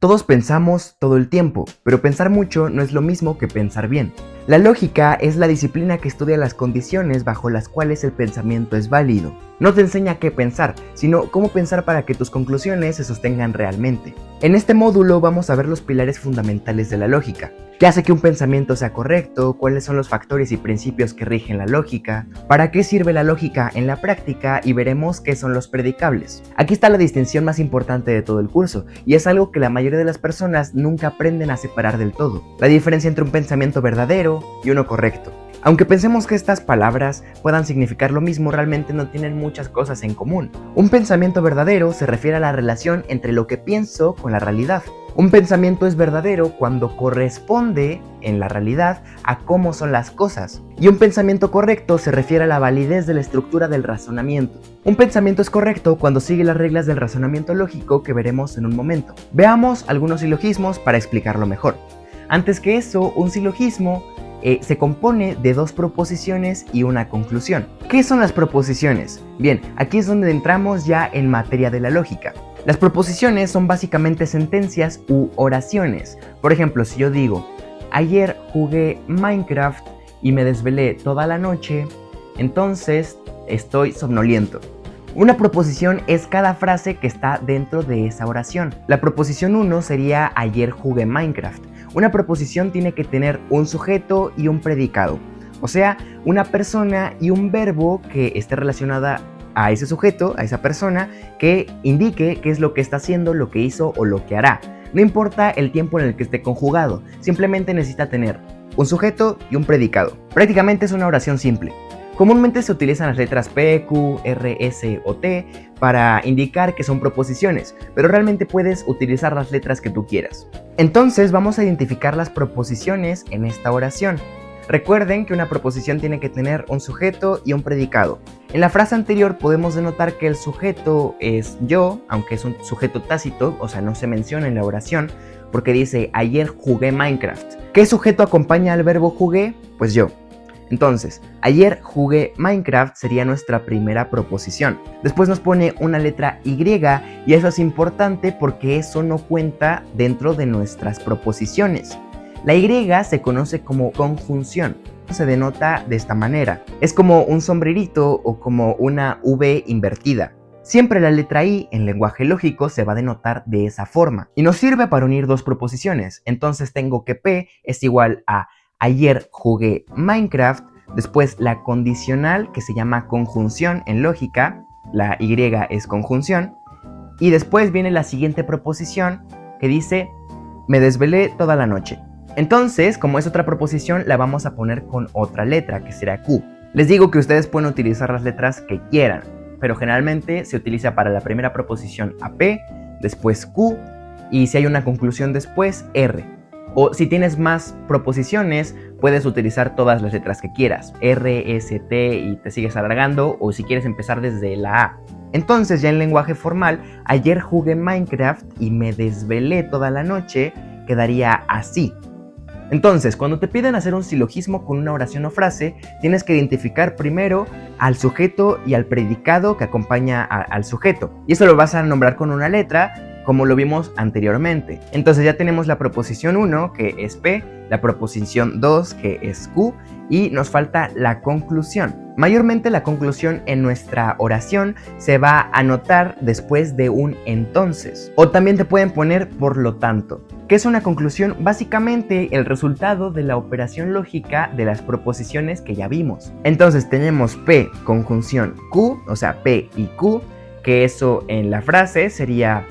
Todos pensamos todo el tiempo, pero pensar mucho no es lo mismo que pensar bien. La lógica es la disciplina que estudia las condiciones bajo las cuales el pensamiento es válido. No te enseña qué pensar, sino cómo pensar para que tus conclusiones se sostengan realmente. En este módulo vamos a ver los pilares fundamentales de la lógica. ¿Qué hace que un pensamiento sea correcto? ¿Cuáles son los factores y principios que rigen la lógica? ¿Para qué sirve la lógica en la práctica? Y veremos qué son los predicables. Aquí está la distinción más importante de todo el curso, y es algo que la mayoría de las personas nunca aprenden a separar del todo. La diferencia entre un pensamiento verdadero y uno correcto. Aunque pensemos que estas palabras puedan significar lo mismo, realmente no tienen muchas cosas en común. Un pensamiento verdadero se refiere a la relación entre lo que pienso con la realidad. Un pensamiento es verdadero cuando corresponde en la realidad a cómo son las cosas. Y un pensamiento correcto se refiere a la validez de la estructura del razonamiento. Un pensamiento es correcto cuando sigue las reglas del razonamiento lógico que veremos en un momento. Veamos algunos silogismos para explicarlo mejor. Antes que eso, un silogismo se compone de dos proposiciones y una conclusión. ¿Qué son las proposiciones? Bien, aquí es donde entramos ya en materia de la lógica. Las proposiciones son básicamente sentencias u oraciones. Por ejemplo, si yo digo, ayer jugué Minecraft y me desvelé toda la noche, entonces estoy somnoliento. Una proposición es cada frase que está dentro de esa oración. La proposición 1 sería ayer jugué Minecraft. Una proposición tiene que tener un sujeto y un predicado, o sea, una persona y un verbo que esté relacionada a ese sujeto, a esa persona, que indique qué es lo que está haciendo, lo que hizo o lo que hará. No importa el tiempo en el que esté conjugado, simplemente necesita tener un sujeto y un predicado. Prácticamente es una oración simple. Comúnmente se utilizan las letras P, Q, R, S o T para indicar que son proposiciones, pero realmente puedes utilizar las letras que tú quieras. Entonces vamos a identificar las proposiciones en esta oración. Recuerden que una proposición tiene que tener un sujeto y un predicado. En la frase anterior podemos denotar que el sujeto es yo, aunque es un sujeto tácito, o sea, no se menciona en la oración, porque dice ayer jugué Minecraft. ¿Qué sujeto acompaña al verbo jugué? Pues yo. Entonces, ayer jugué Minecraft sería nuestra primera proposición. Después nos pone una letra Y y eso es importante porque eso no cuenta dentro de nuestras proposiciones. La Y se conoce como conjunción. Se denota de esta manera. Es como un sombrerito o como una V invertida. Siempre la letra I en lenguaje lógico se va a denotar de esa forma. Y nos sirve para unir dos proposiciones. Entonces tengo que P es igual a ayer jugué Minecraft, después la condicional que se llama conjunción en lógica, la Y es conjunción, y después viene la siguiente proposición que dice me desvelé toda la noche. Entonces, como es otra proposición, la vamos a poner con otra letra que será Q. Les digo que ustedes pueden utilizar las letras que quieran, pero generalmente se utiliza para la primera proposición a P, después Q, y si hay una conclusión después, R. O si tienes más proposiciones, puedes utilizar todas las letras que quieras, R, S, T y te sigues alargando, o si quieres empezar desde la A. Entonces ya en lenguaje formal, ayer jugué Minecraft y me desvelé toda la noche, quedaría así. Entonces, cuando te piden hacer un silogismo con una oración o frase, tienes que identificar primero al sujeto y al predicado que acompaña al sujeto. Y eso lo vas a nombrar con una letra, como lo vimos anteriormente. Entonces ya tenemos la proposición 1, que es P, la proposición 2, que es Q, y nos falta la conclusión. Mayormente la conclusión en nuestra oración se va a anotar después de un entonces. O también te pueden poner por lo tanto. ¿Qué es una conclusión? Básicamente el resultado de la operación lógica de las proposiciones que ya vimos. Entonces tenemos P, conjunción Q, o sea P y Q, que eso en la frase sería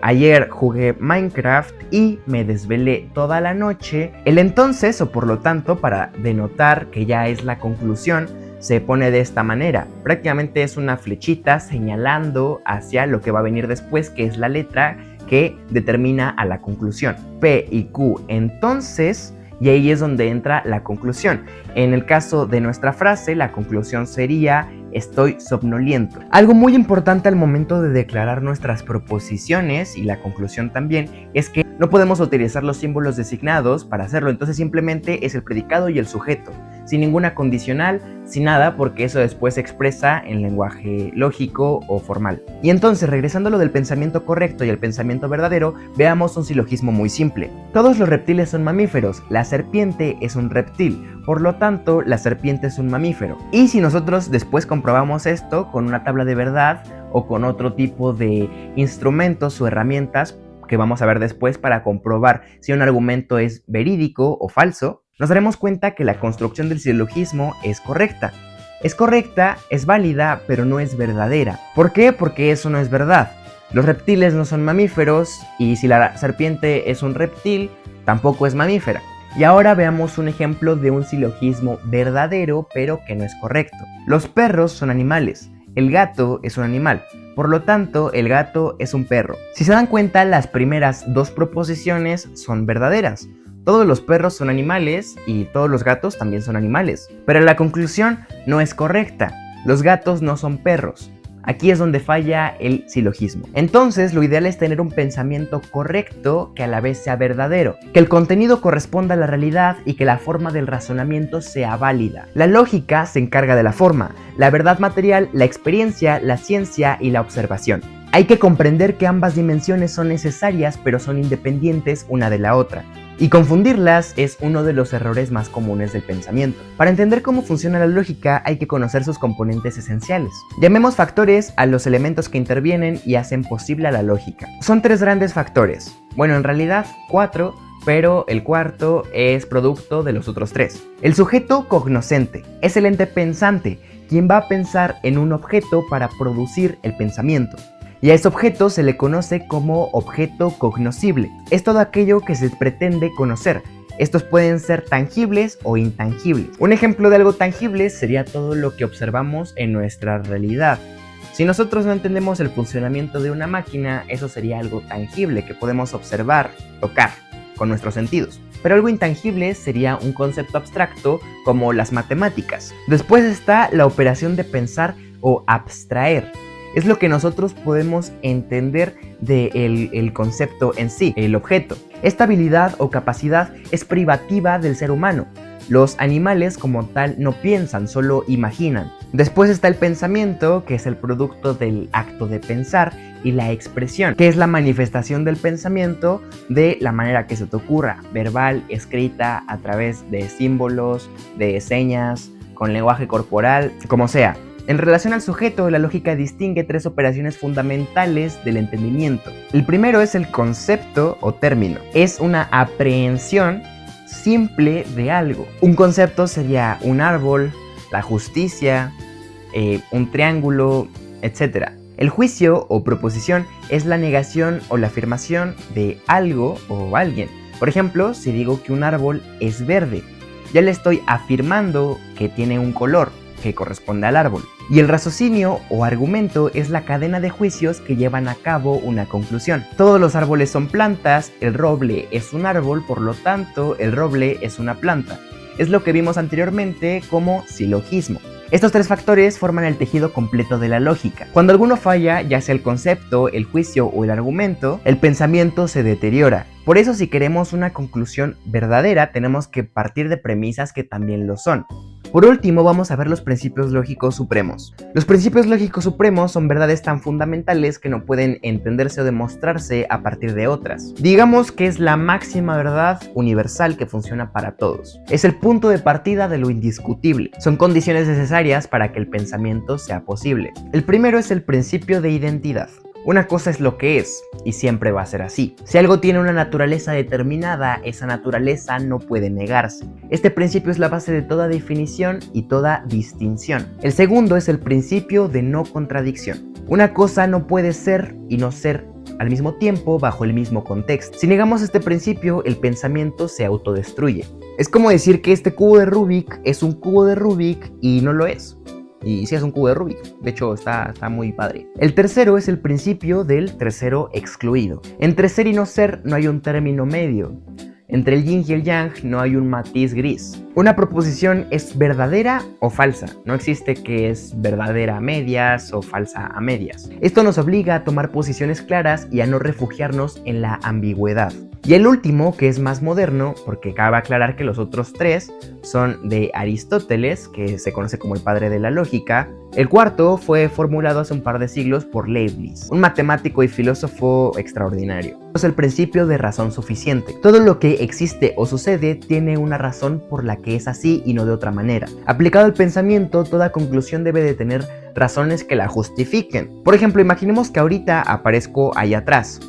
ayer jugué Minecraft y me desvelé toda la noche. El entonces o por lo tanto, para denotar que ya es la conclusión, se pone de esta manera. Prácticamente es una flechita señalando hacia lo que va a venir después, que es la letra que determina a la conclusión. P y Q entonces, y ahí es donde entra la conclusión. En el caso de nuestra frase, la conclusión sería estoy somnoliento. Algo muy importante al momento de declarar nuestras proposiciones y la conclusión también es que no podemos utilizar los símbolos designados para hacerlo, entonces simplemente es el predicado y el sujeto. sin ninguna condicional, sin nada, porque eso después se expresa en lenguaje lógico o formal. Y entonces, regresando a lo del pensamiento correcto y el pensamiento verdadero, veamos un silogismo muy simple. Todos los reptiles son mamíferos, la serpiente es un reptil, por lo tanto, la serpiente es un mamífero. Y si nosotros después comprobamos esto con una tabla de verdad o con otro tipo de instrumentos o herramientas que vamos a ver después para comprobar si un argumento es verídico o falso, nos daremos cuenta que la construcción del silogismo es correcta. Es correcta, es válida, pero no es verdadera. ¿Por qué? Porque eso no es verdad. Los reptiles no son mamíferos y si la serpiente es un reptil, tampoco es mamífera. Y ahora veamos un ejemplo de un silogismo verdadero, pero que no es correcto. Los perros son animales. El gato es un animal, por lo tanto el gato es un perro. Si se dan cuenta, las primeras dos proposiciones son verdaderas. Todos los perros son animales y todos los gatos también son animales. Pero la conclusión no es correcta. Los gatos no son perros. Aquí es donde falla el silogismo. Entonces, lo ideal es tener un pensamiento correcto que a la vez sea verdadero, que el contenido corresponda a la realidad y que la forma del razonamiento sea válida. La lógica se encarga de la forma, la verdad material, la experiencia, la ciencia y la observación. Hay que comprender que ambas dimensiones son necesarias, pero son independientes una de la otra. Y confundirlas es uno de los errores más comunes del pensamiento. Para entender cómo funciona la lógica hay que conocer sus componentes esenciales. Llamemos factores a los elementos que intervienen y hacen posible a la lógica. Son tres grandes factores. Bueno, en realidad 4, pero el cuarto es producto de los otros 3. El sujeto cognoscente es el ente pensante, quien va a pensar en un objeto para producir el pensamiento. Y a ese objeto se le conoce como objeto cognoscible. Es todo aquello que se pretende conocer. Estos pueden ser tangibles o intangibles. Un ejemplo de algo tangible sería todo lo que observamos en nuestra realidad. Si nosotros no entendemos el funcionamiento de una máquina, eso sería algo tangible que podemos observar, tocar, con nuestros sentidos. Pero algo intangible sería un concepto abstracto como las matemáticas. Después está la operación de pensar o abstraer. Es lo que nosotros podemos entender del concepto en sí, el objeto. Esta habilidad o capacidad es privativa del ser humano. Los animales como tal no piensan, solo imaginan. Después está el pensamiento, que es el producto del acto de pensar, y la expresión, que es la manifestación del pensamiento de la manera que se te ocurra, verbal, escrita, a través de símbolos, de señas, con lenguaje corporal, como sea. En relación al sujeto, la lógica distingue 3 operaciones fundamentales del entendimiento. El primero es el concepto o término. Es una aprehensión simple de algo. Un concepto sería un árbol, la justicia, un triángulo, etc. El juicio o proposición es la negación o la afirmación de algo o alguien. Por ejemplo, si digo que un árbol es verde, ya le estoy afirmando que tiene un color que corresponde al árbol. Y el raciocinio o argumento es la cadena de juicios que llevan a cabo una conclusión. Todos los árboles son plantas, el roble es un árbol, por lo tanto el roble es una planta. Es lo que vimos anteriormente como silogismo. Estos 3 factores forman el tejido completo de la lógica. Cuando alguno falla, ya sea el concepto, el juicio o el argumento, el pensamiento se deteriora. Por eso, si queremos una conclusión verdadera, tenemos que partir de premisas que también lo son. Por último, vamos a ver los principios lógicos supremos. Los principios lógicos supremos son verdades tan fundamentales que no pueden entenderse o demostrarse a partir de otras. Digamos que es la máxima verdad universal que funciona para todos. Es el punto de partida de lo indiscutible. Son condiciones necesarias para que el pensamiento sea posible. El primero es el principio de identidad. Una cosa es lo que es, y siempre va a ser así. Si algo tiene una naturaleza determinada, esa naturaleza no puede negarse. Este principio es la base de toda definición y toda distinción. El segundo es el principio de no contradicción. Una cosa no puede ser y no ser al mismo tiempo bajo el mismo contexto. Si negamos este principio, el pensamiento se autodestruye. Es como decir que este cubo de Rubik es un cubo de Rubik y no lo es. Y sí es un cubo de Rubik, de hecho está muy padre. El tercero es el principio del tercero excluido. Entre ser y no ser no hay un término medio. Entre el yin y el yang no hay un matiz gris. Una proposición es verdadera o falsa. No existe que es verdadera a medias o falsa a medias. Esto nos obliga a tomar posiciones claras y a no refugiarnos en la ambigüedad. Y el último, que es más moderno, porque cabe aclarar que los otros tres son de Aristóteles, que se conoce como el padre de la lógica. El cuarto fue formulado hace un par de siglos por Leibniz, un matemático y filósofo extraordinario. Es el principio de razón suficiente. Todo lo que existe o sucede tiene una razón por la que es así y no de otra manera. Aplicado al pensamiento, toda conclusión debe de tener razones que la justifiquen. Por ejemplo, imaginemos que ahorita aparezco ahí atrás.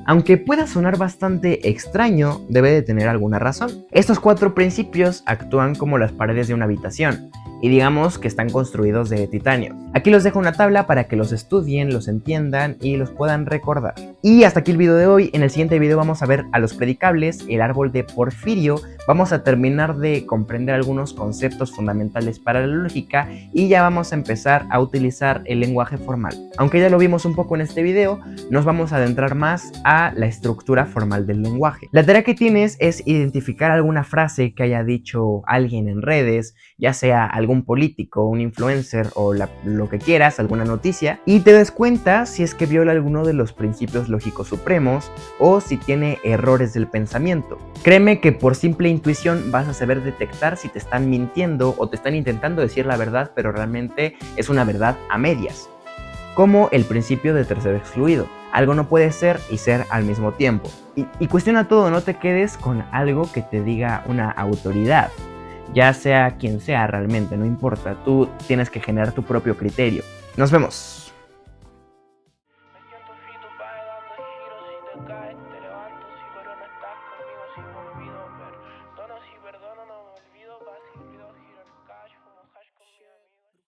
Aunque pueda sonar bastante extraño, debe de tener alguna razón. Estos 4 principios actúan como las paredes de una habitación, y digamos que están construidos de titanio. Aquí los dejo una tabla para que los estudien, los entiendan y los puedan recordar. Y hasta aquí el video de hoy. En el siguiente video vamos a ver a los predicables, el árbol de Porfirio, vamos a terminar de comprender algunos conceptos fundamentales para la lógica y ya vamos a empezar a utilizar el lenguaje formal. Aunque ya lo vimos un poco en este video, nos vamos a adentrar más a la estructura formal del lenguaje. La tarea que tienes es identificar alguna frase que haya dicho alguien en redes, ya sea algún político, un influencer o lo que quieras, alguna noticia, y te des cuenta si es que viola alguno de los principios lógicos supremos o si tiene errores del pensamiento. Créeme que por simple intuición vas a saber detectar si te están mintiendo o te están intentando decir la verdad, pero realmente es una verdad a medias. Como el principio de tercero excluido. Algo no puede ser y ser al mismo tiempo. Y cuestiona todo, no te quedes con algo que te diga una autoridad. Ya sea quien sea realmente, no importa, tú tienes que generar tu propio criterio. Nos vemos.